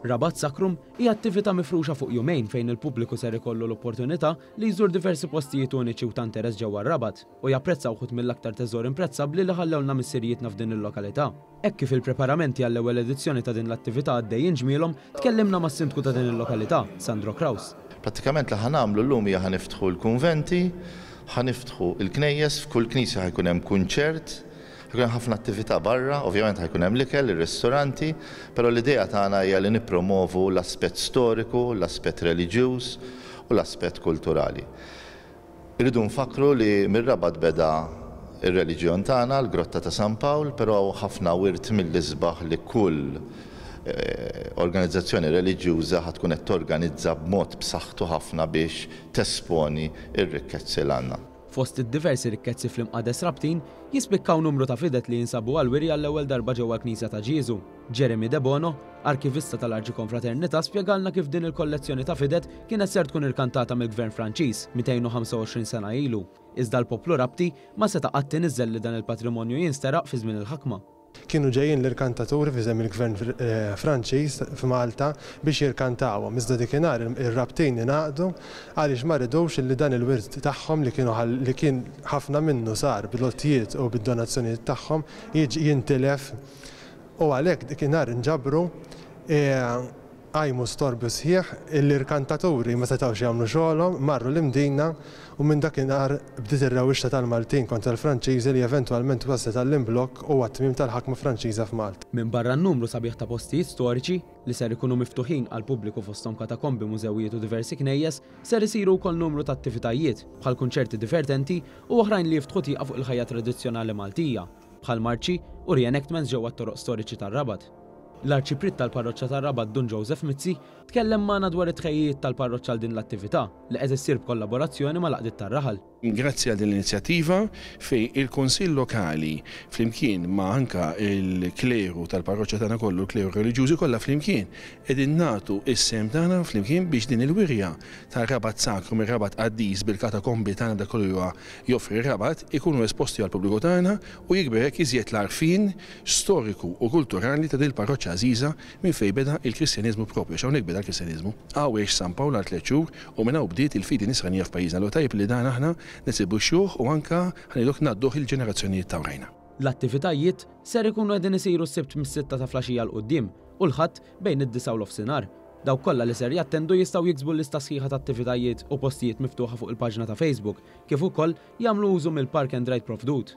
Rabat Sacrum hija attività mifruxa fuq jumejn fejn il-pubbliku ser ikollu l-opportunità li jżur diversi postijiet uniċi u ta' interess ġewwa Rabat u japprezza wħud mill-aktar teżor imprezzabbli li ħallewlna missirijietna f'din il-lokalità. Hekk kif il-preparamenti għall-ewwel edizzjoni ta' din l-attività għaddejjin ġmielhom, tkellimna mas-sindku ta' din il-lokalità, Sandro Kraus. Pratikament li ħanamlu llum hija ħaniftħu l-kunventi, ħaniftħu l-knejjes, f'kull knisja ħajkun hemm kunċert, ħajkun hemm ħafna attività barra, ovvjament ħajkun hemm l-ikel, ir-ristoranti, però l-idea tagħna hija li nippromovu l-aspett storiku, l-aspett reliġjuż u l-aspett kulturali. Irridu nfakru li mir-Rabat beda ir-reliġjon tagħna, l-Grotta ta' San Pawl, però ħafna wirt mill-isbaħ li kull organizzazzjoni reliġjuża ħad tkun qed torganizza b'mod b'saħħtu ħafna biex tesponi r-rikkezzi l għandna. Fost id-diversi rikkezzi fl-imqades rabtin jispikkaw numru ta' fidet li jinsabu għal-wirja l-ewwel darba ġewwa l-Knisja ta' Ġiesu. Jeremy De Bono, arkivista tal-Arċikonfraternità, spjegalna kif din il-kollezzjoni ta' fidet kienet ser tkun irkantata mill-Gvern Franċiż 225 sena ilu. Iżda l-poplu rabti ma seta' qatt inniżżel li dan il-patrimonju jinsteraq fi żmien il-ħakma. Kienu ġejjin l-irkantaturi fiżem il-Gvern Franċiż f'Malta biex jirkantawhom. Iżda dikinhar ir-rabtin ingħaqdu għaliex ma rridux li dan il-wirt tagħhom li kien ħafna minnu sar bil-lottijiet u bid-donazzjonijiet tagħhom jintilef u għalhekk dikinhar inġabru għajmu storbju sħiħ l-irkantaturi ma setgħux jagħmlu xogħolhom, marru l-imdina u minn dakinhar bdiet ir-rewwixta tal-Maltin kontra l-Franċiżi li eventwalment waslet għall-imblokk u għat-tmiem tal-ħakma Franċiża f'Malta. Minn barra n-numru sabiħ ta' postijiet storiċi li ser ikunu miftuħin għal pubbliku fosthom katakombi, mużewijiet u diversi knejjes, ser isiru wkoll numru ta' attivitajiet bħal kunċerti divertenti u oħrajn li jiftħu tieqa fuq il-ħajja tradizzjonali Maltija, bħal marċi u reenactments ġewwa t-toroq storiċi tar-Rabat. L-Arċiprit tal-Parroċċa tar-Rabat Dun Joseph Mizzi tkellem magħna dwar it-tħejjiet tal-parroċċa għal din l-attività li qed issir b'kollaborazzjoni ma' laqdiet tar-Raħal. Grazzi għal din l-inizjattiva fejn il-Kunsill Lokali flimkien ma' anka il-kleru tal-parroċċa tagħna kollu, l-kleru reliġjużi kollha flimkien qegħdin nagħtu is-sem tagħna flimkien biex din il-wirja tar-Rabat Sacrum, ir-Rabat Qaddis bil-katakombi tagħna dak kollu joffri Rabat ikunu esposti għall-pubbliku tagħna u jikber hekk iżjed l-għarfien storiku u kulturali ta' din il-parroċċa għażiża minn fejn beda il-Kristjaniżmu propju, hawnhekk beda l-Kristjaniżmu. Għawiex San Pawl għal 3 xhur u minn hawn bdiet il-fidi nisranija f'pajjiżna l tajjeb li dan aħna nisibu xuħ u anka ħanilok nadduħ il-ġenerazzjonijiet ta' wrajna. L-attivitajiet ser ikunu qegħdin isiru s-sibt mis-6 ta' flaxija l-qudiem u l-ħadd bejn id-9 u l-ofsinhar. Dawk kollha li ser jattendu jistgħu jiksbu l-lista sħiħa ta' attivitajiet u postijiet miftuħa fuq il-paġna ta' Facebook kif ukoll jagħmlu użu mill-Park and Ride provdut.